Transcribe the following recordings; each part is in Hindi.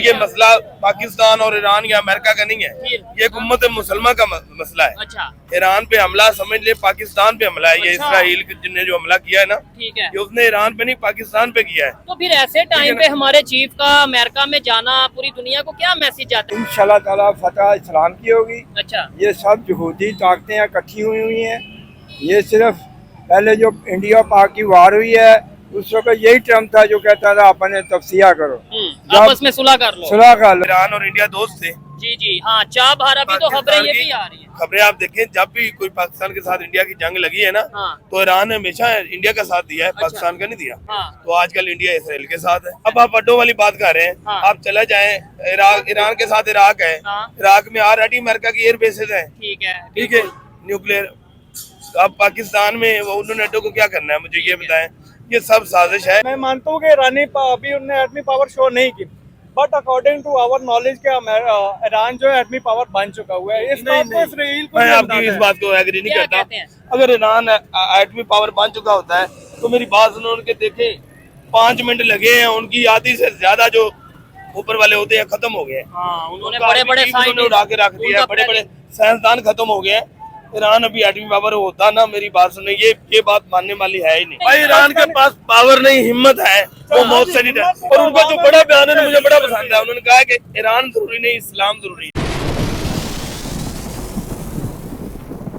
ये मसला पाकिस्तान और ईरान या अमेरिका का नहीं है, ये एक उम्मत मुसलमान का मसला है। अच्छा। ईरान पे हमला समझ ले पाकिस्तान पे हमला है। ये अच्छा। इसराइल ने जो हमला किया है ना, ठीक है, ये उसने ईरान पे नहीं पाकिस्तान पे किया है। तो फिर ऐसे टाइम पे हमारे चीफ का अमेरिका में जाना पूरी दुनिया को क्या मैसेज जाता है? इंशाल्लाह ताला फतह इस्लाम की होगी। अच्छा। ये सब यहूदी ताकतें इकट्ठी हुई हैं। ये सिर्फ पहले जो इंडिया पाक की वार हुई है उस वक्त यही ट्रम्प था जो कहता था अपने तफसिया करो, आपस में सुलह कर लो। सुलह कर लो। ईरान और इंडिया दोस्त थे। जी जी हाँ, चाह भारत भी तो खबरें ये भी आ रही है। खबरें आप देखें, जब भी कोई पाकिस्तान के साथ इंडिया की जंग लगी है ना, हाँ। तो ईरान ने हमेशा इंडिया का साथ दिया है, अच्छा। पाकिस्तान का नहीं दिया। हाँ। तो आजकल इंडिया इसराइल के साथ है। अब आप अड्डों वाली बात कर रहे हैं। हाँ। आप चला जाए ईरान के साथ इराक है। हाँ। इराक में ऑलरेडी अमेरिका की एयर बेसेस है। ठीक है, ठीक है, न्यूक्लियर। अब पाकिस्तान में वो उन्होंने अड्डों को क्या करना है, मुझे ये बताएं। ये सब साजिश है। मैं मानता हूँ कि ईरानी अभी उन्होंने एटमी पावर शो नहीं की, but according to our knowledge के ईरान जो है एटमी पावर बन चुका हुआ है। इस बात को इसराइल को मैं भी आपकी बताना इस है। बात को एग्री नहीं क्या करता। कहते हैं? अगर ईरान एटमी पावर बन चुका होता है तो मेरी बात सुनो, उनके देखे 5 मिनट लगे हैं, उनकी आधी से ज्यादा जो ऊपर वाले होते हैं खत्म हो गए हैं। हाँ, उन्होंने उनका बड़े बड़े उन्होंने उड़ा के रख दिया, बड़े बड़े साइंसदान खत्म हो गए हैं। ईरान अभी एटमी पावर होता ना, मेरी बात सुनो, ये बात मानने वाली है ही नहीं। भाई ईरान के पास पावर नहीं, हिम्मत है, वो मौत से नहीं डरते। और उनका जो बड़ा बयान है मुझे बड़ा पसंद है। उन्होंने कहा कि ईरान जरूरी नहीं, इस्लाम जरूरी है।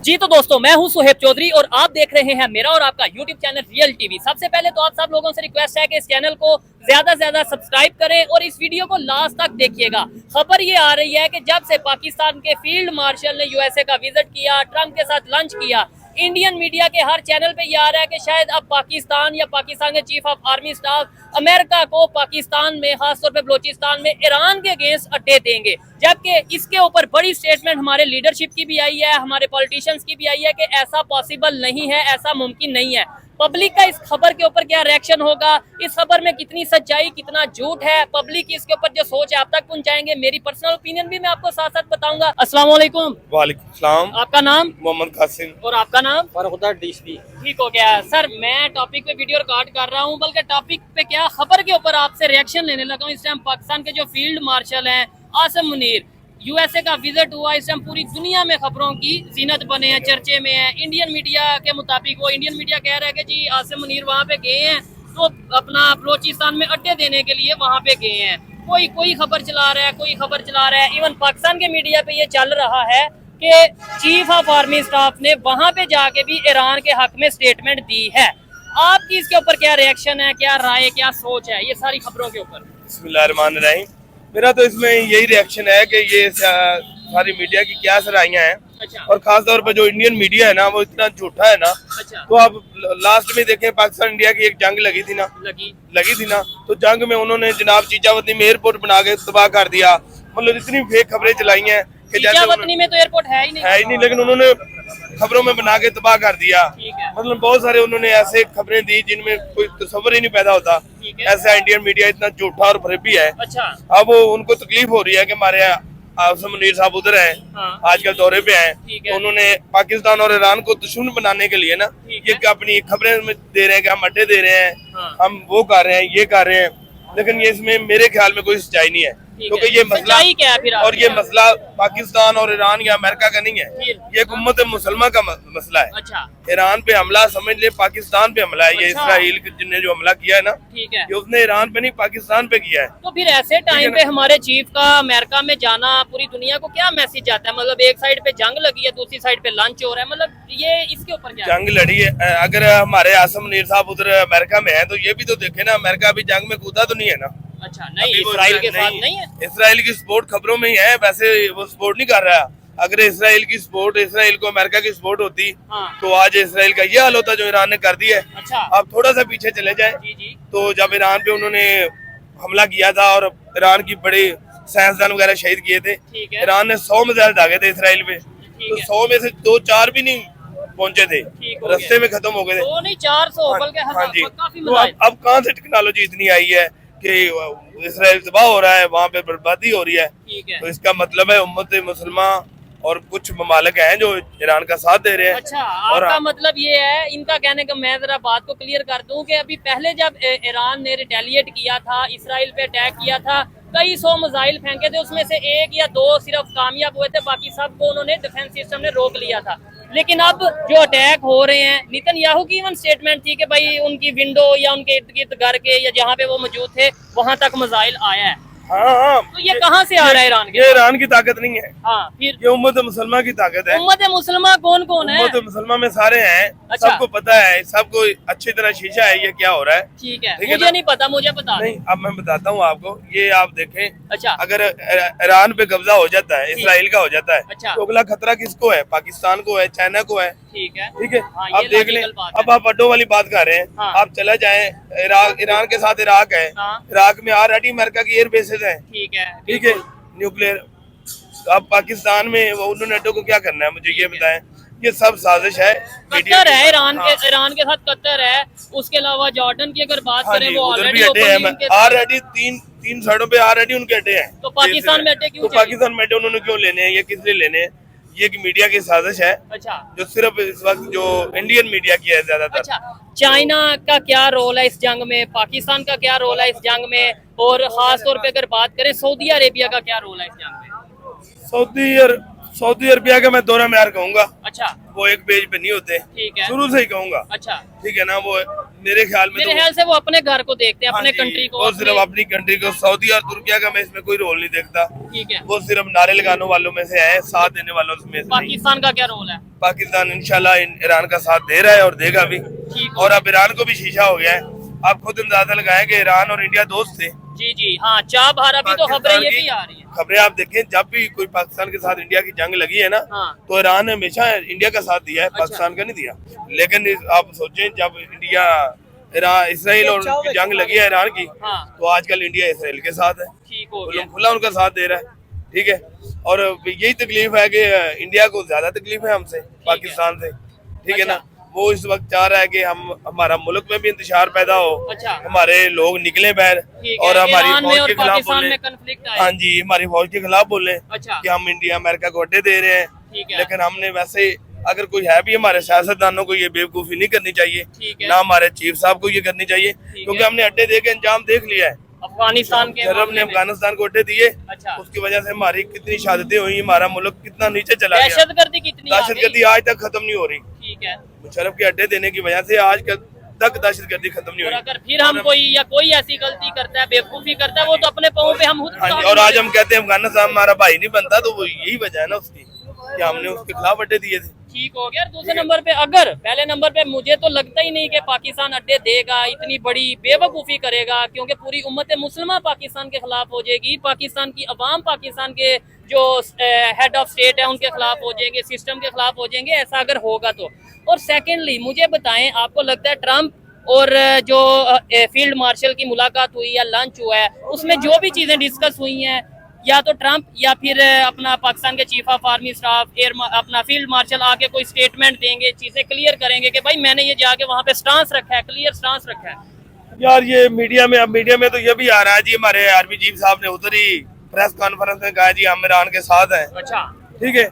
जी तो दोस्तों, मैं हूं सुहेब चौधरी और आप देख रहे हैं मेरा और आपका यूट्यूब चैनल रियल टीवी। सबसे पहले तो आप सब लोगों से रिक्वेस्ट है कि इस चैनल को ज्यादा से ज्यादा सब्सक्राइब करें और इस वीडियो को लास्ट तक देखिएगा। खबर ये आ रही है कि जब से पाकिस्तान के फील्ड मार्शल ने यूएसए का विजिट किया, ट्रंप के साथ लंच किया, इंडियन मीडिया के हर चैनल पे ये आ रहा है कि शायद अब पाकिस्तान या पाकिस्तान के chief of army staff America को पाकिस्तान में, खासतौर पे बलोचिस्तान में ईरान के अगेंस्ट अड्डे देंगे। जबकि इसके ऊपर बड़ी स्टेटमेंट हमारे लीडरशिप की भी आई है, हमारे पॉलिटिशियंस की भी आई है कि ऐसा पॉसिबल नहीं है, ऐसा मुमकिन नहीं है। पब्लिक का इस खबर के ऊपर क्या रिएक्शन होगा, इस खबर में कितनी सच्चाई कितना झूठ है, पब्लिक इसके ऊपर जो सोच है आप तक पहुंचाएंगे। मेरी पर्सनल ओपिनियन भी मैं आपको साथ साथ बताऊंगा। अस्सलाम वालेकुम। वालेकुम सलाम। आपका नाम? मोहम्मद कासिम। और आपका नाम? फरखुदा डीएसपी। ठीक हो गया सर, मैं टॉपिक पे वीडियो रिकॉर्ड कर रहा हूँ, बल्कि टॉपिक पे क्या खबर के ऊपर आपसे रिएक्शन लेने लगा हूँ। इस टाइम पाकिस्तान के जो फील्ड मार्शल हैं आसिम मुनीर, यूएसए का विजिट हुआ। इस टाइम पूरी दुनिया में खबरों की जीनत बने हैं, चर्चे में है। इंडियन मीडिया के मुताबिक, वो इंडियन मीडिया कह रहा है कि जी आसिम मुनीर वहाँ पे गए हैं तो अपना बलोचिस्तान में अड्डे देने के लिए वहाँ पे गए हैं। कोई खबर चला रहा है, कोई खबर चला रहा है। इवन पाकिस्तान के मीडिया पे ये चल रहा है कि चीफ ऑफ आर्मी स्टाफ ने वहाँ पे जाके भी ईरान के हक में स्टेटमेंट दी है। आपकी इसके ऊपर क्या रिएक्शन है, क्या राय, क्या सोच है ये सारी खबरों के ऊपर? बिस्मिल्लाहिर्रहमानिर्रहीम। मेरा तो इसमें यही रिएक्शन है कि ये सारी मीडिया की क्या सराहियां हैं। अच्छा। और खास तौर पर जो इंडियन मीडिया है ना, वो इतना झूठा है ना। अच्छा। तो आप लास्ट में देखें, पाकिस्तान इंडिया की एक जंग लगी थी ना, तो जंग में उन्होंने जनाब चीचावतनी में एयरपोर्ट बना के तबाह कर दिया। मतलब इतनी फेक खबरें चलाई हैं कि चीचावतनी में तो एयरपोर्ट है ही नहीं, लेकिन उन्होंने खबरों में बना के तबाह कर दिया। ठीक है। मतलब बहुत सारे उन्होंने ऐसे खबरें दी जिनमें कोई तस्वर ही नहीं पैदा होता। ठीक है। ऐसा इंडियन मीडिया इतना झूठा और फरेबी है। अच्छा। अब वो उनको तकलीफ हो रही है कि हमारे आसिम मुनीर साहब उधर हैं। हाँ। आजकल दौरे पे हैं। ठीक है। तो उन्होंने पाकिस्तान और ईरान को दुश्मन बनाने के लिए ना, ये अपनी खबरें दे रहे हैं कि हम अड्डे दे रहे हैं। हाँ। हम वो कर रहे हैं, ये कर रहे हैं, लेकिन ये इसमें मेरे ख्याल में कोई सच्चाई नहीं है। क्योंकि ये मसला क्या है फिर और ये मसला पाकिस्तान और ईरान या अमेरिका का नहीं है, ये एक उम्मत मुसलमान का मसला है। अच्छा। ईरान पे हमला समझ ले पाकिस्तान पे हमला है। ये अच्छा। इसराइल ने जो हमला किया है ना, ठीक है, ये उसने ईरान पे नहीं पाकिस्तान पे किया है। तो फिर ऐसे टाइम पे हमारे चीफ का अमेरिका में जाना पूरी दुनिया को क्या मैसेज जाता है? मतलब एक साइड पे जंग लगी है, दूसरी साइड पे लंच हो रहा है, मतलब ये इसके ऊपर क्या जंग लड़ी है। अगर हमारे आसिम मुनीर साहब उधर अमेरिका में है तो ये भी तो देखे ना, अमेरिका अभी जंग में कूदा तो नहीं है ना। अच्छा, नहीं, इसराइल के साथ नहीं है। इसराइल की सपोर्ट खबरों में ही है, वैसे वो सपोर्ट नहीं कर रहा। अगर इसराइल की सपोर्ट, इसराइल को अमेरिका की सपोर्ट होती, हाँ। तो आज इसराइल का ये हाल होता जो ईरान ने कर दिया है। अच्छा। आप थोड़ा सा पीछे चले जाए, जी। तो जब ईरान पे उन्होंने हमला किया था और ईरान की बड़े साइंसदान वगैरह शहीद किए थे, ईरान ने 100 मिसाइल दागे थे इसराइल पे, तो 100 में से 2-4 भी नहीं पहुंचे थे, रास्ते में खत्म हो गए थे। 2 नहीं 400 बल्कि हाँ जी। काफी तो अब कहाँ से टेक्नोलॉजी इतनी आई है कि इसराइल तबाह हो रहा है, वहाँ पे बर्बादी हो रही है। तो इसका मतलब है उम्मत मुसलमान और कुछ ममालिक हैं जो ईरान का साथ दे रहे हैं। अच्छा, आपका मतलब ये है, इनका कहने का, मैं जरा बात को क्लियर कर दूं कि अभी पहले जब ईरान ने रिटेलिएट किया था, इसराइल पे अटैक किया था, कई 100 मिसाइल फेंके थे, उसमें से 1 या 2 सिर्फ कामयाब हुए थे, बाकी सबको उन्होंने डिफेंस सिस्टम ने रोक लिया था। लेकिन अब जो अटैक हो रहे हैं, नेतन्याहू की इवन स्टेटमेंट थी कि भाई उनकी विंडो या उनके इर्द गिर्द घर के या जहाँ पे वो मौजूद थे वहां तक मिसाइल आया है। हाँ, तो ये कहाँ से आ रहा है ईरान के? ये ईरान की ताकत नहीं है, हाँ, फिर ये उम्मत मुसलमान की ताकत है। उम्मत मुसलमान कौन कौन है? उम्मत मुसलमान में सारे हैं, अच्छा। सबको पता है, सबको अच्छी तरह शीशा है ये क्या हो रहा है। ठीक है, ठीक है मुझे ना? नहीं पता, मुझे बता दो। नहीं, अब मैं बताता हूँ आपको, ये आप देखें, अच्छा, अगर ईरान पे कब्जा हो जाता है, इसराइल का हो जाता है, अच्छा। तो अगला खतरा किसको है? पाकिस्तान को है, चाइना को है। ठीक है, ठीक है, हाँ, आप ये देख लें। लॉजिकल बात अब है। आप अड्डों वाली बात कर रहे हैं, हाँ। आप चला जाएं ईरान के साथ इराक है, हाँ। इराक में ऑलरेडी अमेरिका की एयर बेसेस हैं। ठीक है, ठीक है, न्यूक्लियर। अब पाकिस्तान में वो उन्होंने अड्डों को क्या करना है, मुझे ये बताएं। ये सब साजिश है। कतर है ईरान हाँ। के, ईरान के साथ कतर है। उसके अलावा जॉर्डन की अगर बात हाँ करें, जी, वो उधर भी ऑलरेडी अड्डे हैं, ऑलरेडी तीन साइडों पे ऑलरेडी उनके अड्डे हैं। तो पाकिस्तान में अड्डे क्यों तो चाहिए? पाकिस्तान में अड्डे उन्होंने क्यों लेने हैं, ये किस लिए लेने हैं? ये कि मीडिया की साजिश है, अच्छा, जो सिर्फ इस वक्त जो इंडियन मीडिया की है ज्यादातर। अच्छा, चाइना का क्या रोल है इस जंग में? पाकिस्तान का क्या रोल है इस जंग में? और खास तौर पे अगर बात करें सऊदी अरेबिया का क्या रोल है इस जंग में? सऊदी अरबिया का मैं दोनों म्यार कहूंगा। अच्छा, वो एक पेज पे नहीं होते, ठीक है, शुरू से ही कहूंगा। अच्छा, ठीक है ना, वो मेरे ख्याल में मेरे तो ख्याल से वो अपने घर को देखते हैं, हाँ अपने जी, कंट्री को, वो सिर्फ अपनी कंट्री को। सऊदी और तुर्किया का मैं इसमें कोई रोल नहीं देखता। ठीक है। वो सिर्फ नारे लगाने वालों में से है, साथ देने वालों में से नहीं। पाकिस्तान का क्या रोल है? पाकिस्तान इंशाल्लाह ईरान का साथ दे रहा है और देगा भी। ठीक और अब ईरान को भी शीशा हो गया है। आप खुद अंदाजा लगाएं कि ईरान और इंडिया दोस्त थे। जी जी, हाँ, चाह भारत भी तो खबरें ये भी आ रही है। खबरें आप देखें, जब भी कोई पाकिस्तान के साथ इंडिया की जंग लगी है ना, हाँ। तो ईरान ने हमेशा इंडिया का साथ दिया है, पाकिस्तान का नहीं दिया। लेकिन आप सोचें, जब इंडिया इसराइल और उनकी जंग लगी है ईरान की, हाँ। तो आजकल इंडिया इसराइल के साथ है, ठीक हो गया। खुला उनका साथ दे रहा है। ठीक है, और यही तकलीफ है कि इंडिया को ज्यादा तकलीफ है हमसे, पाकिस्तान से। ठीक है ना, वो इस वक्त चाह रहा है कि हमारा मुल्क में भी इंतशार पैदा हो, अच्छा। हमारे लोग निकले बाहर और हमारी ईरान में फौज और के खिलाफ पाकिस्तान बोले। में कन्फ्लिक्ट आए। हाँ जी, हमारी फौज के खिलाफ बोले अच्छा। कि हम इंडिया अमेरिका को अड्डे दे रहे हैं। ठीक है। लेकिन हमने वैसे, अगर कोई है भी, हमारे सियासतदानों को ये बेवकूफी नहीं करनी चाहिए, ठीक है। ना हमारे चीफ साहब को ये करनी चाहिए, क्योंकि हमने अड्डे दे के अंजाम देख लिया है। अफगानिस्तान के अरब ने अफगानिस्तान को अड्डे दिए, अच्छा। उसकी वजह से हमारी कितनी शहादतें हुई, हमारा मुल्क कितना नीचे चला गया। दहशतगर्दी कितनी आ गई। दहशतगर्दी आज तक खत्म नहीं हो रही। ठीक है। मुशर्रफ के अड्डे देने की वजह से आज तक दहशतगर्दी खत्म नहीं और हुई। अगर फिर हम कोई या कोई ऐसी गलती करता है, बेवकूफी करता है, वो तो अपने पाँव पे हम खुद हाँ जी, और आज हम कहते हैं अफगानिस्तान हमारा भाई नहीं बनता, तो वो यही वजह है ना उसकी, कि हमने उसके खिलाफ अड्डे दिए थे। ठीक हो गया। दूसरे नंबर पे, अगर पहले नंबर पे मुझे तो लगता ही नहीं कि पाकिस्तान अड्डे देगा, इतनी बड़ी बेवकूफ़ी करेगा, क्योंकि पूरी उम्मत मुसलमान पाकिस्तान के खिलाफ हो जाएगी, पाकिस्तान की अवाम पाकिस्तान के जो हेड ऑफ स्टेट है उनके खिलाफ हो जाएंगे, सिस्टम के खिलाफ हो जाएंगे, ऐसा अगर होगा तो। और सेकेंडली मुझे बताएं, आपको लगता है ट्रम्प और जो फील्ड मार्शल की मुलाकात हुई या लंच हुआ है, उसमें जो भी चीज़ें डिस्कस हुई हैं, या तो ट्रम्प या फिर अपना पाकिस्तान के चीफ ऑफ आर्मी स्टाफ अपना फील्ड मार्शल आके कोई स्टेटमेंट देंगे, चीजें क्लियर करेंगे कि भाई मैंने ये जाके वहाँ पे स्टांस रखा है, क्लियर स्टांस रखा है? यार ये मीडिया में तो ये भी आ रहा है जी, हमारे आर्मी चीफ साहब ने उधर ही प्रेस कॉन्फ्रेंस में कहा जी हम ईरान के साथ हैं। अच्छा, ठीक है,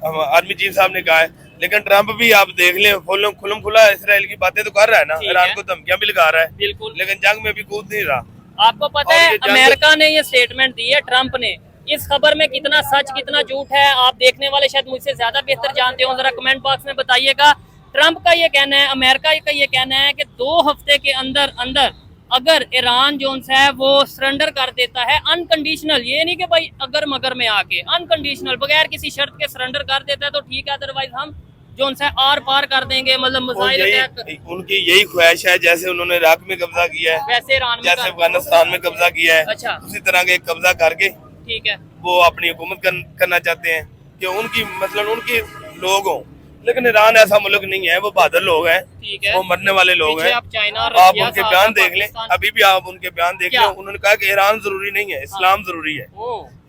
हम आर्मी चीफ साहब ने कहा है। लेकिन ट्रम्प भी आप देख लें, खुलम खुला इसराइल की बातें तो कर रहा है ना, ईरान को धमकियां भी लगा रहा है, बिल्कुल। लेकिन जंग में भी कूद नहीं रहा। आपको पता है अमेरिका ने ये स्टेटमेंट दी है, ट्रम्प ने, इस खबर में कितना सच कितना झूठ है आप देखने वाले शायद मुझसे ज्यादा बेहतर जानते हो, जरा कमेंट बॉक्स में बताइएगा। ट्रम्प का ये कहना है, अमेरिका का ये कहना है कि 2 हफ्ते के अंदर अंदर अगर ईरान जो है वो सरेंडर कर देता है अनकंडीशनल, ये नहीं कि भाई अगर मगर में आके, अनकंडीशनल बगैर किसी शर्त के सरेंडर कर देता है तो ठीक है, अदरवाइज हम जो है आर पार कर देंगे, मतलब मिसाइल अटैक। उनकी यही ख्वाहिश है, जैसे उन्होंने इराक में कब्जा किया है, वैसे ईरान में, जैसे अफगानिस्तान में कब्जा किया है, अच्छा, उसी तरह के कब्जा करके ठीक है, वो अपनी हुकूमत करना चाहते हैं कि उनकी मतलब उनके लोग हों। लेकिन ईरान ऐसा मुल्क नहीं है, वो बहादुर लोग हैं, ठीक है, वो मरने वाले लोग हैं। आप चाइना, आप उनके बयान देख लें, अभी भी आप उनके बयान देख लें, उन्होंने कहा कि ईरान जरूरी नहीं है, इस्लाम जरूरी है।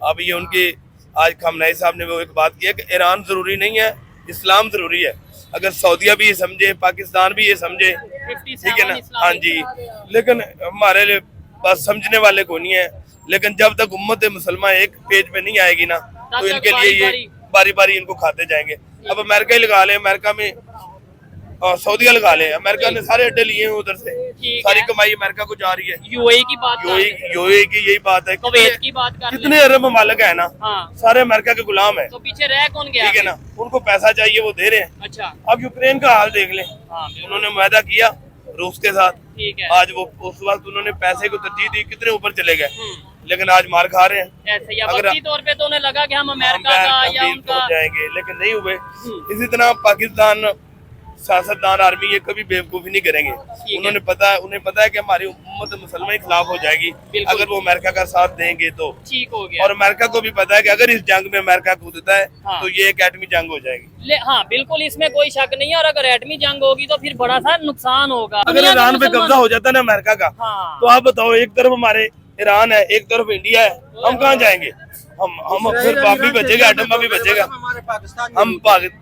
अब ये उनके आज खमनाई साहब ने वो एक बात की है कि ईरान जरूरी नहीं है, इस्लाम जरूरी है। अगर सऊदिया भी ये समझे, पाकिस्तान भी ये समझे, ठीक है ना, हाँ जी, लेकिन हमारे पास समझने वाले को नहीं है। लेकिन जब तक उम्मत मुसलमान एक पेज पे नहीं आएगी ना, तो इनके लिए ये बारी बारी इनको खाते जाएंगे। अब अमेरिका ही लगा ले, अमेरिका में सऊदीया लगा ले, अमेरिका ने सारे अड्डे लिए हैं उधर से, ठीक सारी है। कमाई अमेरिका को जा रही है। यूएई की बात कर रहे हैं, यूएई की यही बात है, कुवैत की बात कर कितने रहे हैं। अरब ममालिक है ना, हाँ, सारे अमेरिका के गुलाम है, तो पीछे रह कौन गया? ठीक है ना, उनको पैसा चाहिए वो दे रहे हैं। अच्छा, अब यूक्रेन का हाल देख लें, हाँ बिल्कुल, उन्होंने मुआहदा किया रूस के साथ, ठीक है। आज वो उस वक्त उन्होंने पैसे को तरजीह दी, कितने ऊपर चले गए, हम्म, लेकिन आज मार खा रहे हैं। ऐसे या अगर- वक्ती तौर पे तो उन्हें लगा कि हम अमेरिका हम का बैक या तब्दील उनका हो जाएंगे, लेकिन नहीं हुए। इसी तरह पाकिस्तान सियासतदान आर्मी ये कभी बेवकूफी नहीं करेंगे। है। उन्हें पता है कि हमारी उम्मत मुसलमान के खिलाफ हो जाएगी बिल्कुल। अगर वो अमेरिका का साथ देंगे तो, ठीक हो गया। और अमेरिका को भी पता है कि अगर इस जंग में अमेरिका कूदता है हाँ। तो ये एक एटमी जंग हो जाएगी। हाँ बिल्कुल, इसमें कोई शक नहीं है। और अगर एटमी जंग होगी तो फिर बड़ा सा नुकसान होगा। अगर दुनिया के ईरान पे मुसलमान- कब्जा हो जाता है ना अमेरिका का, हाँ, तो आप बताओ, एक तरफ हमारे ईरान है, एक तरफ इंडिया है, हम कहाँ जाएंगे? हम फिर बाप भी बचेगा, एटम भी बचेगा, हम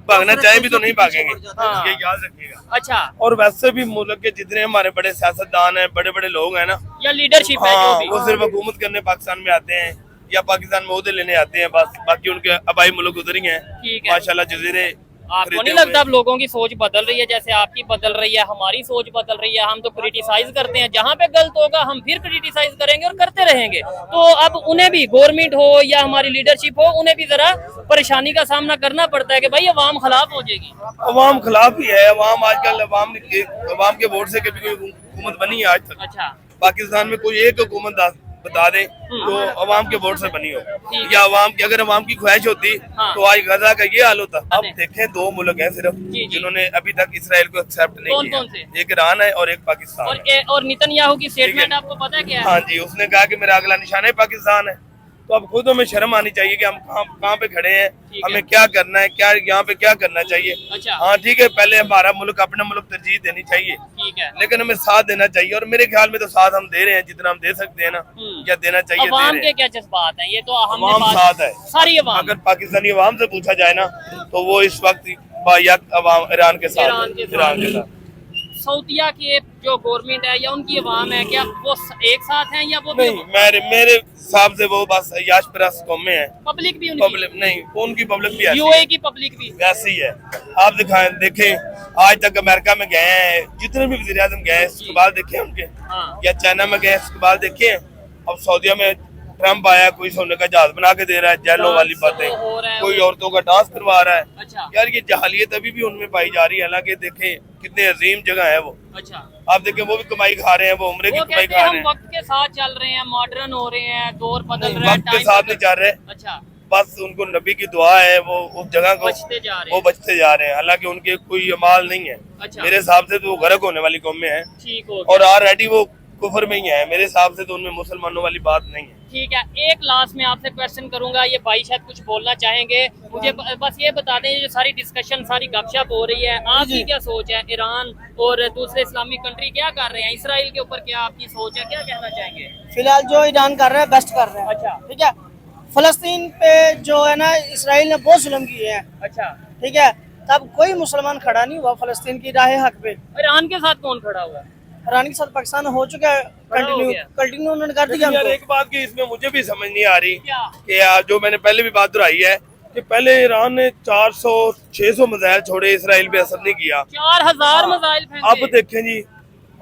भागना चाहे भी तो नहीं भागेंगे, हाँ। ये याद रखिएगा। अच्छा, और वैसे भी मुल्क के जितने हमारे बड़े सियासतदान हैं, बड़े बड़े लोग हैं ना, या लीडरशिप है जो हाँ, भी। वो सिर्फ हुकूमत करने पाकिस्तान में आते हैं या पाकिस्तान में ओहदे लेने आते हैं, बस बाकी उनके आबाई मुल्क उधर ही हैं। ठीक है। माशाल्लाह जजीरे आपको खरीदे नहीं लगता हुए। अब लोगों की सोच बदल रही है? जैसे आपकी बदल रही है, हमारी सोच बदल रही है। हम तो क्रिटिसाइज करते हैं, जहाँ पे गलत होगा हम फिर क्रिटिसाइज करेंगे और करते रहेंगे। तो अब उन्हें भी, गवर्नमेंट हो या हमारी लीडरशिप हो, उन्हें भी जरा परेशानी का सामना करना पड़ता है कि भाई अवाम खिलाफ हो जाएगी। अवाम खिलाफ ही है। अवाम आजकल अवाम के वोट से कभी कोई हुकूमत बनी है आज तक? अच्छा, पाकिस्तान में कोई एक हुकूमत बता दे तो अवाम के वोट से बनी हो, ठीक या अवाम की अगर अवाम की ख्वाहिश होती हाँ। तो आज गजा का ये हाल होता। अब अरे। देखें, दो मुल्क हैं सिर्फ जी। जिन्होंने अभी तक इसराइल को एक्सेप्ट नहीं कौन किया। कौन से? एक ईरान है और एक पाकिस्तान है। और नेतन्याहू की स्टेटमेंट ठीक है। आपको पता है क्या है? हाँ जी, उसने कहा कि मेरा अगला निशाना ही पाकिस्तान है। तो अब खुद हमें शर्म आनी चाहिए कि हम कहाँ पे खड़े हैं, ठीक है। हमें क्या करना है, क्या यहाँ पे क्या करना चाहिए। अच्छा, हाँ ठीक है, पहले हमारा मुल्क अपना मुल्क तरजीह देनी चाहिए, ठीक है। लेकिन हमें साथ देना चाहिए। और मेरे ख्याल में तो साथ हम दे रहे हैं जितना हम दे सकते हैं ना, या देना चाहिए, दे अवाम रहे के हैं। क्या जज्बात हैं? ये तो हमने अवाम बात- साथ है। सारी अवाम अगर पाकिस्तानी अवाम से पूछा जाए ना तो वो इस वक्त बायक अवाम ईरान के साथ ईरान के है, ईरान के साथ। सऊदिया की जो गवर्नमेंट है या उनकी अवाम है, क्या वो एक साथ हैं या वो भी नहीं, मेरे हिसाब से वो बस याश परस्त कौमें हैं। पब्लिक भी उनकी, पब्लिक नहीं, उनकी पब्लिक भी ऐसी है। यूएई की पब्लिक भी? वैसे ही है। आप देखें, आज तक अमेरिका में गए हैं जितने भी वज़ीर आज़म गए हैं, इस्तेमाल देखे हैं उनके, हाँ, या चाइना में गए इस्तेमाल देखे हैं। अब सऊदीया में ट्रम्प आया, कोई सोने का जहाज बना के दे रहा है, जेलों वाली बातें, हो रहा है कोई औरतों का डांस करवा रहा है। अच्छा, यार ये जहालियत अभी भी उनमें पाई जा रही है, हालांकि देखें कितने अजीम जगह है वो। अच्छा। आप देखें, वो भी कमाई खा रहे हैं, वो उम्रे की वो कमाई कहते हैं खा हम रहे हैं। वक्त के साथ चल रहे हैं, मॉडर्न हो रहे हैं, दौर बदल नहीं, रहा है, वक्त के टाइम साथ बदल- नहीं चल रहे, अच्छा, बस उनको नबी की दुआ है, वो उस जगह को बचते जा रहे वो हैं। बचते जा रहे हैं। हालांकि उनके कोई अमाल नहीं है। अच्छा, मेरे हिसाब से तो वो गर्क होने वाली कौमें हैं, ठीक हो और गया। ऑलरेडी वो कुफर में ही है। मेरे हिसाब से तो उनमें मुसलमानों वाली बात नहीं है। ठीक है, एक लास्ट में आपसे क्वेश्चन करूंगा, ये भाई शायद कुछ बोलना चाहेंगे। मुझे बस ये बता दें, जो सारी डिस्कशन, सारी गपशप हो रही है, आपकी क्या सोच है? ईरान और दूसरे इस्लामिक कंट्री क्या कर रहे हैं? इसराइल के ऊपर क्या आपकी सोच है? क्या कहना चाहेंगे? फिलहाल जो ईरान कर रहा है बेस्ट कर रहा है। अच्छा, ठीक है, फलस्तीन पे जो है ना इसराइल ने बहुत जुल्म किए हैं। अच्छा। ठीक है, तब कोई मुसलमान खड़ा नहीं हुआ फलस्तीन की राह हक पे। ईरान के साथ कौन खड़ा हुआ है? ईरान के साथ पाकिस्तान हो चुका है, खड़ा हो गया। कंटिन्यू उन्होंने कर दिया लेकिन यार उनको। एक बात की इसमें मुझे भी समझ नहीं आ रही क्या? कि यार जो मैंने पहले भी बात दोहराई है कि पहले ईरान ने 400-600 मिसाइल छोड़े, इसराइल पे असर नहीं किया। 4000 मिसाइल फेंके। अब देखें जी,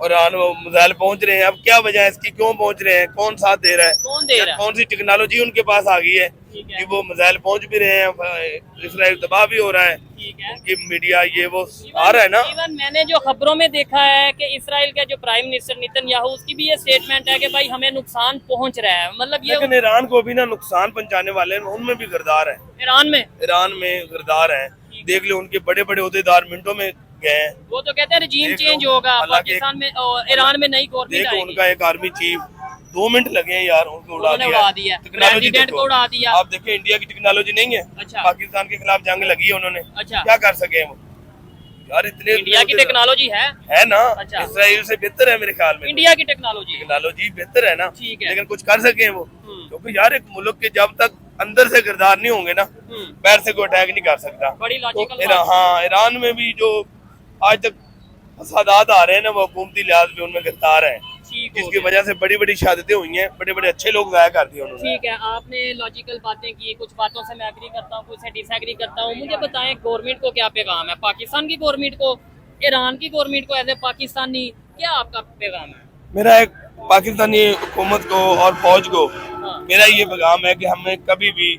ईरान वो मिसाइल पहुंच रहे हैं। अब क्या वजह है इसकी, क्यों पहुंच रहे हैं, कौन साथ दे रहा है, कौन दे रहा है? कौन सी टेक्नोलॉजी उनके पास आ गई है ठीक है, कि वो मिसाइल पहुंच भी रहे हैं, इसराइल तबाह भी हो रहा है। ठीक है। उनकी मीडिया ये वो आ रहा है ना। इवन मैंने जो खबरों में देखा है कि इसराइल का जो प्राइम मिनिस्टर नेतन्याहू, उसकी भी ये स्टेटमेंट है कि भाई हमें नुकसान पहुंच रहा है। मतलब ये लेकिन ईरान को भी ना नुकसान पहुंचाने वाले हैं, उनमें भी किरदार है। ईरान में किरदार है। देख लो, उनके बड़े बड़े ओहदेदार मिनटों में गए हैं। वो तो कहते हैं रजीम देख लो, चेंज होगा हालांकि पाकिस्तान में और ईरान में नई गवर्नमेंट देखो, आएगी। उनका एक आर्मी चीफ 2 मिनट लगे हैं यार, उनको उड़ा उन्होंने दिया। उड़ा दिया, टेक्नोलॉजी प्रेसिडेंट देखो। को उड़ा दिया। आप देखें, इंडिया की टेक्नोलॉजी नहीं है। अच्छा। पाकिस्तान के खिलाफ जंग लगी है उन्होंने, अच्छा, क्या कर सके वो यार? इतने इंडिया की टेक्नोलॉजी है ना। अच्छा। इसराइल से बेहतर है मेरे ख्याल में। इंडिया की टेक्नोलॉजी है। टेक्नोलॉजी बेहतर है ना, ठीक है। लेकिन कुछ कर सके वो, हम्म। क्योंकि यार एक मुल्क के जब तक अंदर से किरदार नहीं होंगे ना, बाहर से कोई अटैक नहीं कर सकता। बड़ी लॉजिकल तो हाँ, ईरान में भी जो आज तक फसादात आ रहे हैं ना, वो हुकूमती लिहाज पे उनमें गिरफ्तार है, जिसकी वजह से बड़ी बड़ी शहादतें हुई हैं, बड़े बड़े अच्छे लोग जाया कर दिए उन्होंने। ठीक है, आपने लॉजिकल बातें की, कुछ बातों से मैं एग्री करता हूँ, कुछ से डिसएग्री करता हूँ। मुझे बताएं, गवर्नमेंट को क्या पैगाम है? पाकिस्तान की गवर्नमेंट को ईरान की गवर्नमेंट को एज ए पाकिस्तानी क्या आपका पैगाम है? मेरा एक पाकिस्तानी हुकूमत को और फौज को हाँ। मेरा ये पैगाम है कि हमें कभी भी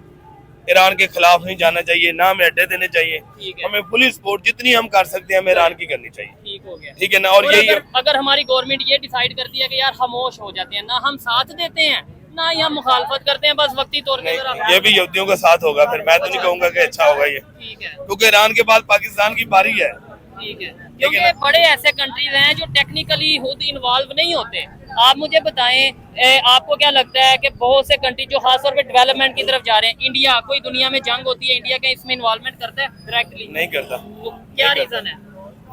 ईरान के खिलाफ नहीं जाना चाहिए, ना हमें अड्डे देने चाहिए। ठीक है। हमें पुलिस सपोर्ट जितनी हम कर सकते हैं हमें ईरान की करनी चाहिए। ठीक हो गया। ठीक है ना। और यही अगर हमारी गवर्नमेंट ये डिसाइड करती है कि यार खामोश हो जाते हैं, ना हम साथ देते हैं ना ही हम मुखालफत करते हैं, बस वक्ती तौर पे जरा। नहीं, ये भी यहूदियों का साथ होगा, फिर मैं तो नहीं कहूँगा कि अच्छा होगा ये, ठीक है, क्योंकि ईरान के बाद पाकिस्तान की बारी है। ठीक है, क्योंकि बड़े ऐसे कंट्रीज हैं जो टेक्निकली खुद इन्वॉल्व नहीं होते। आप मुझे बताएं, आपको क्या लगता है कि बहुत से कंट्री जो खासतौर पे डेवलपमेंट की तरफ जा रहे हैं, इंडिया कोई दुनिया में जंग होती है, इंडिया क्या इसमें इन्वॉल्वमेंट करता है डायरेक्टली? नहीं करता। तो क्या रीजन है?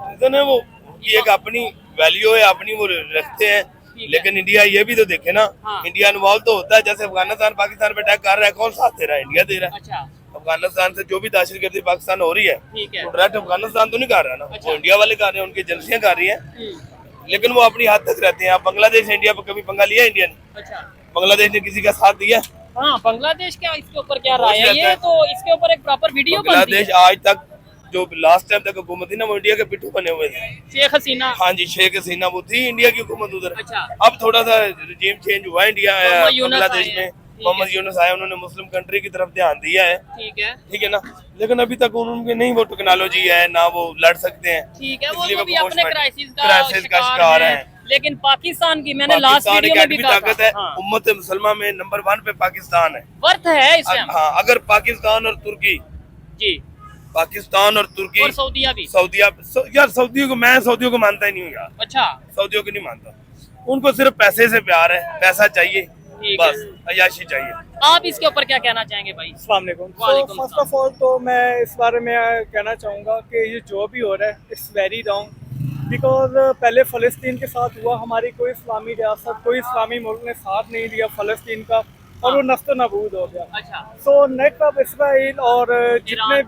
रीजन है वो कि एक अपनी वैल्यू है, अपनी वो रखते हैं। लेकिन इंडिया ये भी तो देखे ना, हाँ। इंडिया इन्वॉल्व तो होता है। जैसे अफगानिस्तान पाकिस्तान पे अटैक कर रहा है, कौन साथ दे रहा है? इंडिया दे रहा है। अच्छा, अफगानिस्तान से जो भी दहशतगर्दी पाकिस्तान हो रही है, ठीक है। तो डायरेक्ट अफगानिस्तान तो नहीं कर रहा ना, अच्छा। वो इंडिया वाले कर रहे हैं, उनकी एजेंसियां कर रही हैं। हम्म, लेकिन वो अपनी हद तक रहते हैं। आप बांग्लादेश इंडिया पर कभी पंगा लिया? इंडिया ने, अच्छा, बांग्लादेश ने किसी का साथ दिया? हाँ, बांग्लादेश क्या इसके ऊपर क्या राय है? रहता ये है। तो इसके ऊपर एक प्रॉपर वीडियो बनती बांग्लादेश है। आज तक जो लास्ट टाइम तक हुकूमत थी ना, वो इंडिया के पिट्ठू बने हुए थे। शेख हसीना। हाँ जी, शेख हसीना वो थी इंडिया की हुकूमत उधर। अच्छा। अब थोड़ा सा रिजीम चेंज हुआ है इंडिया मोहम्मद यूनुस बांग्लादेश आए में। हैं। ठीक मोहम्मद है। यूनुस आए, उन्होंने मुस्लिम कंट्री की तरफ ध्यान दिया है। ठीक है, ठीक है ना। लेकिन अभी तक उनके नहीं वो टेक्नोलॉजी है, ना वो लड़ सकते हैं। ठीक है, वो इसलिए तो भी अपने क्राइसिस क्राइसिस का शिकार है। लेकिन पाकिस्तान की मैंने लास्ट पाकिस्तान वीडियो एक में भी एटमी कहा ताकत था, है। हाँ, उम्मत मुसलमान में नंबर 1 पे पाकिस्तान है। वर्थ है इस टाइम। हाँ, अगर पाकिस्तान और तुर्की, जी, पाकिस्तान और तुर्की और सऊदीया भी। यार सऊदियों को, मैं सऊदियों को मानता ही नहीं हूँ यार, अच्छा, सऊदियों को नहीं मानता। उनको सिर्फ पैसे से प्यार है, पैसा चाहिए ठीक बस, अयाशी चाहिए। आप इसके ऊपर क्या कहना चाहेंगे भाई? अस्सलाम वालेकुम। वालेकुम फर्स्ट ऑफ ऑल तो मैं इस बारे में कहना चाहूँगा कि ये जो भी हो रहा है इट्स वेरी रॉन्ग। बिकॉज पहले फ़लस्तीन के साथ हुआ, हमारी कोई इस्लामी रियासत, कोई इस्लामी मुल्क ने साथ नहीं दिया फ़लस्तीन का, और वो नस्त नबूद हो गया। अच्छा, सो नेक्स्ट अब इसराइल और जितने ईरान।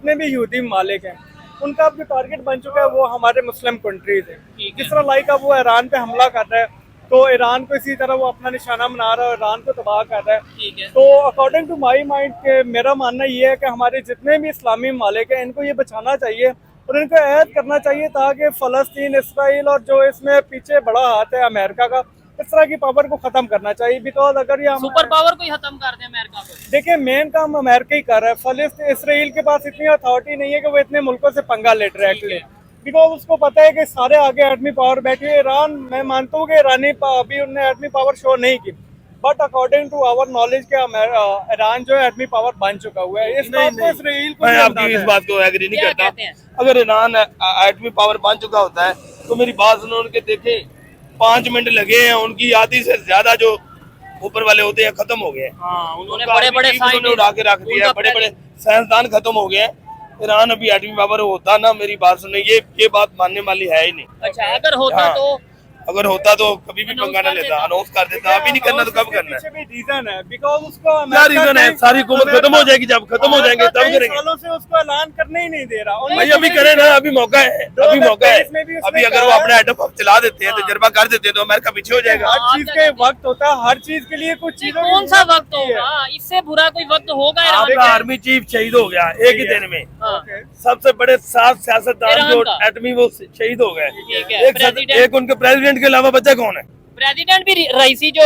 भी यहूदी मालिक हैं, उनका अब जो टारगेट बन चुका है वो हमारे मुस्लिम कंट्रीज हैं। ठीक है। जिस तरह लाइक अब वो ईरान पे हमला कर रहा है, तो ईरान को इसी तरह वो अपना निशाना बना रहा है और ईरान को तबाह कर रहा है। ठीक है, तो अकॉर्डिंग टू माई माइंड के मेरा मानना ये है कि हमारे जितने भी इस्लामी मालिक हैं, इनको ये बचाना चाहिए और इनको ऐद करना चाहिए, ताकि फ़लस्तीन, इसराइल और जो इसमें पीछे बड़ा हाथ है अमेरिका का, इस तरह की पावर को ख़त्म करना चाहिए। बिकॉज अगर ये सुपर पावर को ही खत्म कर दे अमेरिका को। देखिए, मेन काम अमेरिका ही कर रहा है। फ़लस्तीन, इसराइल के पास इतनी अथॉरिटी नहीं है कि वो इतने मुल्कों से पंगा ले डायरेक्टली, बिकॉज उसको पता है कि सारे आगे एटमी पावर बैठी है। ईरान, मैं मानता हूँ कि अभी उन्होंने एटमी पावर शो नहीं की, but according to our knowledge के ईरान जो है एटमी पावर बन चुका हुआ है। इस बात को इसराइल को मैं भी आपकी बताना इस है। बात को एग्री नहीं क्या करता। कहते हैं? अगर ईरान एटमी पावर बन चुका होता है तो मेरी बात सुनो, उनके देखे 5 मिनट लगे हैं, उनकी आधी से ज्यादा जो ऊपर वाले होते हैं खत्म हो गए हैं। हाँ, उन्होंने उनका बड़े बड़े आर्मी चीफ उन्होंने उड़ा के रख दिया, बड़े बड़े साइंसदान खत्म हो गए हैं। ईरान अभी एटमी पावर होता ना, मेरी बात सुनो, ये बात मानने वाली है ही नहीं। अच्छा, अगर होता हाँ। तो अगर होता तो कभी भी Announce पंगा न कर लेता, देता। अनाउंस कर देता। अभी नहीं करना तो कब करना है? पीछे भी रीजन है, बिकॉज उसको क्या रीजन है? सारी हुकूमत खत्म हो जाएगी, जब खत्म हो जाएंगे तब करेंगे। सालों से उसको ऐलान करने ही नहीं दे रहा। भाई अभी करे ना, अभी मौका है, अभी मौका है। अभी अगर वो अपना एटम बम चला देते हैं, तजर्बा कर देते हैं, तो अमेरिका पीछे हो जाएगा। हर चीज के वक्त होता है, हर चीज के लिए कुछ चीजों की कौन सा जरूरत वक्त होती है। होगा? इससे बुरा कोई वक्त होगा ईरान आपका का? आर्मी चीफ शहीद हो गया एक ही दिन में। हाँ, ओके। सबसे बड़े 7 सियासतदान ईरान जो का। एटमी वो शहीद हो गए। ठीक है, प्रेसिडेंट। एक उनके प्रेसिडेंट के अलावा बचा कौन है? प्रेसिडेंट भी रईसी जो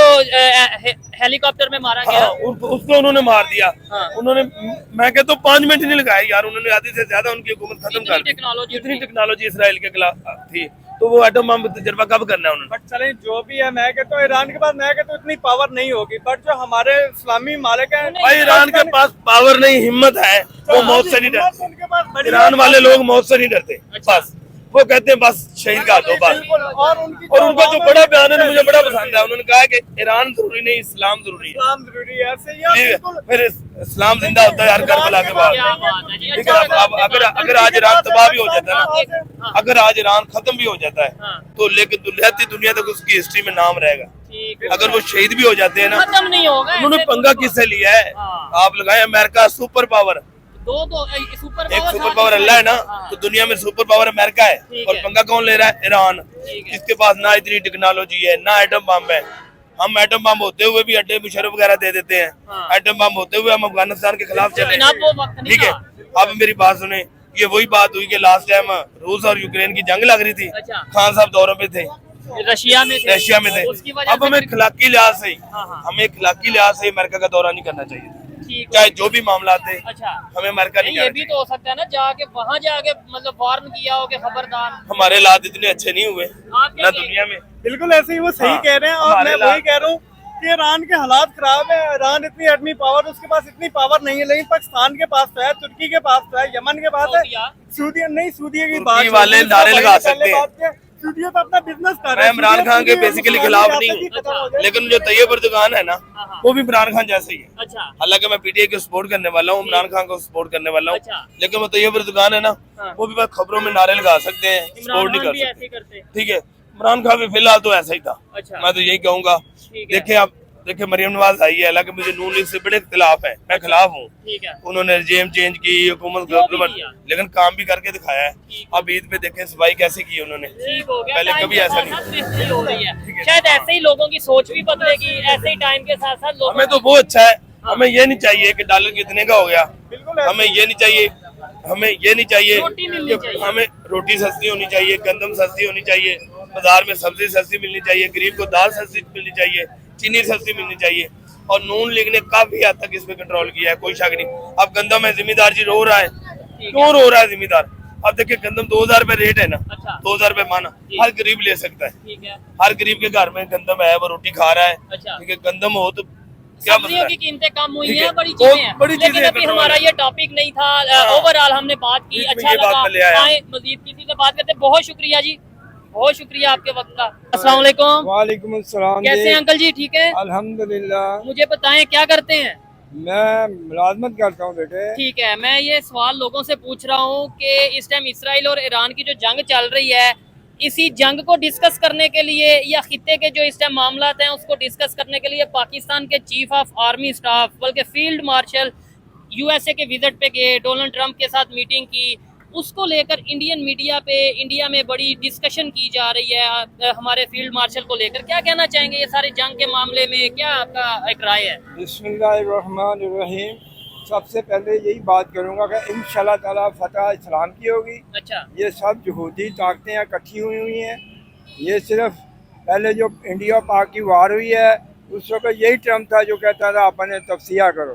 हेलीकॉप्टर में मारा हाँ, गया। उसको उन्होंने मार दिया। हाँ। उन्होंने, मैं कहता हूँ 5 मिनट नहीं लगाए यार, उन्होंने आधी से ज्यादा उनकी हुकूमत खत्म इतनी कर दी। टेक्नोलॉजी इतनी थी। टेक्नोलॉजी इसराइल के खिलाफ थी, तो वो एटम बम तजर्बा कब करना है उन्होंने? बट चले जो भी है, मैं कहता हूँ ईरान के पास, मैं कहता हूँ इतनी पावर नहीं होगी, बट जो हमारे इस्लामी मालिक हैं, भाई ईरान के पास पावर नहीं, हिम्मत है, वो मौत से नहीं डरते। उनके पास बड़ी ईरान वाले लोग मौत से नहीं डरते। अच्छा। बस वो कहते हैं बस शहीद का दो बस। बिल्कुल। और उनका जो बड़ा बयान है मुझे बड़ा पसंद है। उन्होंने कहा कि ईरान जरूरी नहीं, इस्लाम जरूरी है। इस्लाम जरूरी है, ऐसे ही है, बिल्कुल। फिर इस्लाम जिंदा होता है हर करबला के बाद। क्या बात है जी। ठीक है, अच्छा, अब अगर आज ईरान तबाह भी हो जाता है ना, हाँ, अगर आज ईरान खत्म भी हो जाता है, हाँ, तो लेकिन रहती दुनिया तक उसकी हिस्ट्री में नाम रहेगा। ठीक है। अगर वो शहीद भी हो जाते हैं ना, खत्म नहीं होगा। उन्होंने ऐसे पंगा तो- किससे लिया है? हाँ। आप लगाए अमेरिका सुपर पावर। दो सुपर एक पावर सुपर पावर अल्लाह है ना, हाँ। तो दुनिया में सुपर पावर अमेरिका है। ठीक और है। पंगा कौन ले रहा है? ईरान। ठीक है। जिसके पास ना इतनी टेक्नोलॉजी है, ना एटम बम है। हम एटम बम होते हुए भी अड्डे मुशर्रफ वगैरह दे देते हैं। हाँ। एटम बम होते हुए हम अफगानिस्तान के खिलाफ चले। लेकिन अब वो वक्त नहीं ठीक है, रहा। अब मेरी बात सुने, ये वही बात हुई कि लास्ट टाइम रूस और यूक्रेन की जंग लग रही थी, अच्छा। खान साहब दौरों पे थे, रशिया में थे। उसकी वजह अब से हमें खिलाकी लिहाज से हाँ। हमें खिलाकी लिहाज से अमेरिका का दौरा नहीं करना चाहिए, ठीक चाहे जो भी मामला थे। अच्छा, हमें अमेरिका नहीं ये जाना भी चाहिए। तो हो सकता है ना जाके वहाँ जाके मतलब वार्न किया हो कि खबरदार। हमारे हालात इतने अच्छे नहीं हुए आप क्या ना कहेंगे? दुनिया में। बिल्कुल ऐसे ही वो सही हाँ, कह रहे हैं, और हमारे मैं वही कह रहा हूँ कि ईरान के हालात खराब है। ईरान इतनी एटमी पावर, उसके पास इतनी पावर नहीं है, लेकिन पाकिस्तान के पास तो है, तुर्की के पास तो है, यमन के पास है, सऊदी नहीं, सऊदी की बात तुर्की वाले नारे लगा सकते हैं। सऊदी तो अपना बिजनेस कर रहे मैं हैं। इमरान खान के बेसिकली खिलाफ नहीं अच्छा। हूँ, लेकिन जो तैयब अर्दोगान है ना, हाँ। वो भी इमरान खान जैसे ही है। अच्छा हालांकि मैं पीटीआई को सपोर्ट करने वाला हूँ, इमरान खान को सपोर्ट करने वाला हूँ, अच्छा। लेकिन वो तैयब अर्दोगान है ना, हाँ। वो भी बस खबरों में नारे लगा सकते हैं, सपोर्ट नहीं इमरान कर भी ऐसे सकते। ही करते। ठीक है, इमरान खान भी फिलहाल तो ऐसा ही था। अच्छा। मैं तो यही कहूंगा। ठीक है। देखिए आप देखिए मरियम नवाज आई है, हालांकि मुझे नून लीग से बड़े इख्तिलाफ है, मैं खिलाफ हूँ। ठीक है, उन्होंने रेजिम चेंज की, हुकूमत जो भी किया। लेकिन काम भी करके दिखाया है। ठीक। अब ईद पे देखें सफाई कैसी की उन्होंने, ठीक हो गया। पहले टाइम कभी के ऐसा साथ नहीं साथ बेहतरी हो रही है, ठीक है। शायद ऐसे ही लोगों की सोच भी बदलेगी, ऐसे ही टाइम के साथ साथ लोगों हमें तो वो अच्छा है। हमें ये नहीं चाहिए कि डॉलर कितने का हो गया, बिल्कुल हमें ये नहीं चाहिए, हमें ये नहीं चाहिए रोटी मिलनी कि चाहिए। हमें रोटी सस्ती होनी चाहिए, गंदम सस्ती होनी चाहिए, बाजार में सब्जी सस्ती मिलनी चाहिए, गरीब को दाल सस्ती मिलनी चाहिए, चीनी सस्ती मिलनी चाहिए। और नून लीग ने काफी हद तक इस पे कंट्रोल किया है, कोई शक नहीं। अब गंदम है, जिम्मेदार जी रो रहा है, क्यों रो रहा है जिम्मेदार? अब देखिए गंदम 2000 रुपए रेट है ना, अच्छा। 2000 रुपए माना, जी। हर गरीब ले सकता है। ठीक है। हर गरीब के घर में गंदम है, वो रोटी खा रहा है। अच्छा। ठीक है, गंदम हो तो क्या मसला सब्जियों है? की कीमतें कम हुई ठीक हैं, है। बड़ी बहुत चीजें हैं, बड़ी लेकिन चीजें अभी कंट्रोल हमारा है। ये टॉपिक नहीं था। हाँ। ओवरऑल हमने बात की, बीच में अच्छा ये बात लगा। में ले आया। आए मजीद किसी से बात करते। बहुत शुक्रिया जी, बहुत शुक्रिया आपके वक्त का। अस्सलाम वालेकुम। वालेकुम अस्सलाम। कैसे हैं अंकल जी? ठीक है, अल्हम्दुलिल्लाह। मुझे बताएं क्या करते हैं? मैं मुलाजमत करता हूँ बेटे। ठीक है, मैं ये सवाल लोगों से पूछ रहा हूँ कि इस टाइम इसराइल और ईरान की जो जंग चल रही है, इसी जंग को डिस्कस करने के लिए या खित्ते के जो इस टाइम मामला हैं उसको डिस्कस करने के लिए पाकिस्तान के चीफ ऑफ आर्मी स्टाफ बल्कि फील्ड मार्शल यूएसए के विजिट पे गए, डोनाल्ड ट्रंप के साथ मीटिंग की, उसको लेकर इंडियन मीडिया पे इंडिया में बड़ी डिस्कशन की जा रही है हमारे फील्ड मार्शल को लेकर। क्या कहना चाहेंगे ये सारे जंग के मामले में, क्या आपका एक राय है? बिस्मिल्लाहिर्रहमानिर्रहीम। सबसे पहले यही बात करूँगा कि इंशाल्लाह ताला फतह इस्लाम की होगी। अच्छा। ये सब यहूदी ताकतें इकट्ठी हुई हैं। ये सिर्फ पहले जो इंडिया पाक की वार हुई है उस वक्त यही ट्रम्प था जो कहता था अपने तफसिया करो,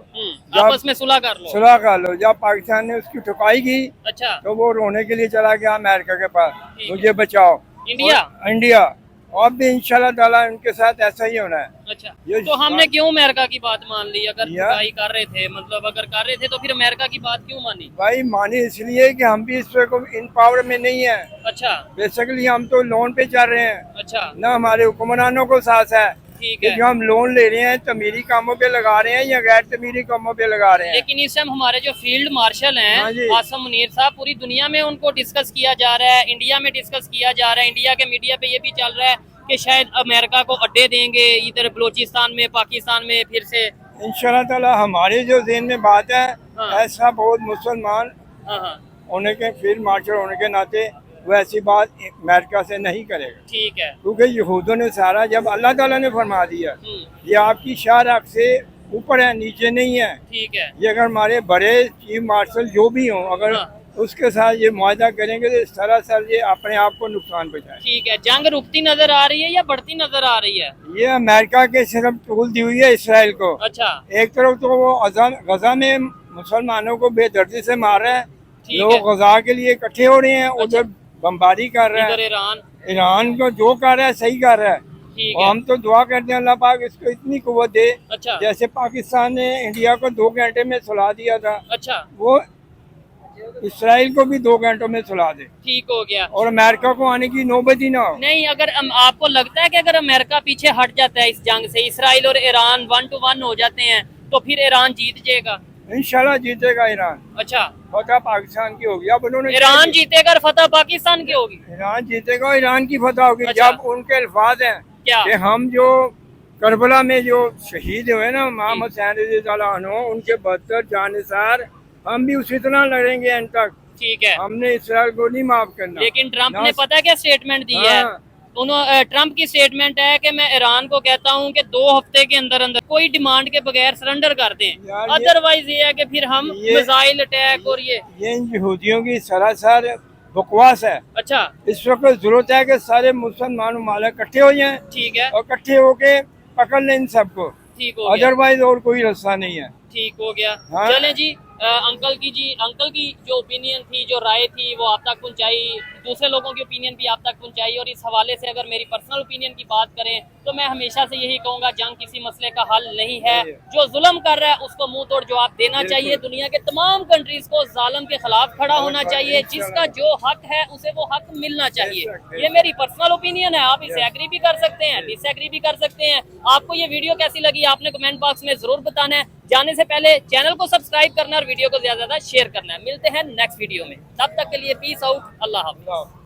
आपस में सुलह कर लो। सुलह कर लो। जब पाकिस्तान ने उसकी ठुकाई की अच्छा। तो तो वो रोने के लिए चला गया अमेरिका के पास, ठीक मुझे बचाओ। इंडिया? और इंडिया और भी इंशाल्लाह ताला उनके साथ ऐसा ही होना है। अच्छा, ये तो हमने क्यों अमेरिका की बात मान ली? अगर या- ठुकाई कर रहे थे, मतलब अगर कर रहे थे तो फिर अमेरिका की बात क्यों मानी? भाई मानी इसलिए कि हम भी इस वक्त इन पावर में नहीं है। अच्छा। बेसिकली हम तो लोन पे चल रहे हैं, अच्छा। ना हमारे हुक्मरानों को साथ है ठीक कि है, जो हम लोन ले रहे हैं तमीरी कामों पे लगा रहे हैं या गैर तमीरी कामों पे लगा रहे हैं। लेकिन इस टाइम हमारे जो फील्ड मार्शल हाँ जी। हैं आसम मुनीर साहब, पूरी दुनिया में उनको डिस्कस किया जा रहा है, इंडिया में डिस्कस किया जा रहा है, इंडिया के मीडिया पे ये भी चल रहा है कि शायद अमेरिका को अड्डे देंगे इधर बलोचिस्तान में, पाकिस्तान में फिर से। इंशाल्लाह ताला हमारे जो ज़हन में बात है, हाँ। ऐसा बहुत मुसलमान हाँ हाँ, होने के, फील्ड मार्शल होने के नाते वो ऐसी बात अमेरिका से नहीं करेगा। ठीक है। क्योंकि यहूदियों ने सारा, जब अल्लाह ताला ने फरमा दिया ये आपकी शाहरख से ऊपर है, नीचे नहीं है, ठीक है। ये अगर हमारे बड़े चीफ मार्शल जो भी हों अगर हाँ। उसके साथ ये मुआहदा करेंगे तो सरासर ये अपने आप को नुकसान पहुँचाए। ठीक है, जंग रुकती नजर आ रही है या बढ़ती नजर आ रही है? ये अमेरिका के सिर्फ टूल दी हुई है इसराइल को। अच्छा। एक तरफ तो वो गजा में मुसलमानों को बेदर्दी से मार रहे हैं, ठीक लोग है। गजा के लिए इकट्ठे हो रहे हैं, उधर बमबारी कर रहे इधर हैं। ईरान। ईरान को जो कर रहा है सही कर रहा है, ठीक और है। हम तो दुआ करते हैं अल्लाह पाक इसको इतनी कुव्वत दे। अच्छा। जैसे पाकिस्तान ने इंडिया को 2 घंटे में सुला दिया था, अच्छा, वो इसराइल को भी 2 घंटों में सुला दे ठीक हो गया। और अमेरिका को आने की नौबत ही ना हो। नहीं, अगर आपको लगता है कि अगर अमेरिका पीछे हट जाता है इस जंग से, इसराइल और ईरान 1 to 1 हो जाते हैं, तो फिर ईरान जीत जाएगा? इंशाल्लाह जीतेगा ईरान, अच्छा, फतह पाकिस्तान की होगी। अब उन्होंने ईरान जीतेगा और फतह पाकिस्तान की होगी? ईरान जीतेगा और ईरान की फतह होगी। अच्छा। जब उनके अल्फाज हैं क्या? कि हम जो करबला में जो शहीद हुए ना मोहम्मद हुसैन रज़ी अल्लाह अन्हु, उनके 72 जानिसार, हम भी उसी तरह लड़ेंगे एंड तक। ठीक है। हमने इसराइल को नहीं माफ करना। लेकिन ट्रंप ना- ने पता क्या स्टेटमेंट दी है हाँ। ट्रम्प की स्टेटमेंट है कि मैं ईरान को कहता हूं कि 2 हफ्ते के अंदर अंदर कोई डिमांड के बगैर सरेंडर कर दें, यार अदरवाइज ये है कि फिर हम मिसाइल अटैक और ये इन यहूदियों की सरासर बकवास है। अच्छा इस वक्त जरूरत है कि सारे मुसलमान ममालिक इकट्ठे हो जाएं ठीक है, और इकट्ठे होके पकड़ लें इन सबको, ठीक हो गया, अदरवाइज और कोई रास्ता नहीं है। ठीक हो गया। हाँ। चलें जी, अंकल की जो ओपिनियन थी, जो राय थी, वो आप तक पहुंचाई, दूसरे लोगों की ओपिनियन भी आप तक पहुंचाई। और इस हवाले से अगर मेरी पर्सनल ओपिनियन की बात करें तो मैं हमेशा से यही कहूंगा, जंग किसी मसले का हल नहीं है। जो जुल्म कर रहा है उसको मुंह तोड़ जवाब देना चाहिए। दुनिया के तमाम कंट्रीज को जालिम के खिलाफ खड़ा होना चाहिए। जिसका जो हक है उसे वो हक मिलना चाहिए। ये मेरी पर्सनल ओपिनियन है, आप इसे एग्री भी कर सकते हैं, डिसएग्री भी कर सकते हैं। आपको ये वीडियो कैसी लगी आपने कमेंट बॉक्स में जरूर बताना है। जाने से पहले चैनल को सब्सक्राइब करना और वीडियो को ज्यादा से ज्यादा शेयर करना है। मिलते हैं नेक्स्ट वीडियो में, तब तक के लिए पीस आउट, अल्लाह हाफ़िज़।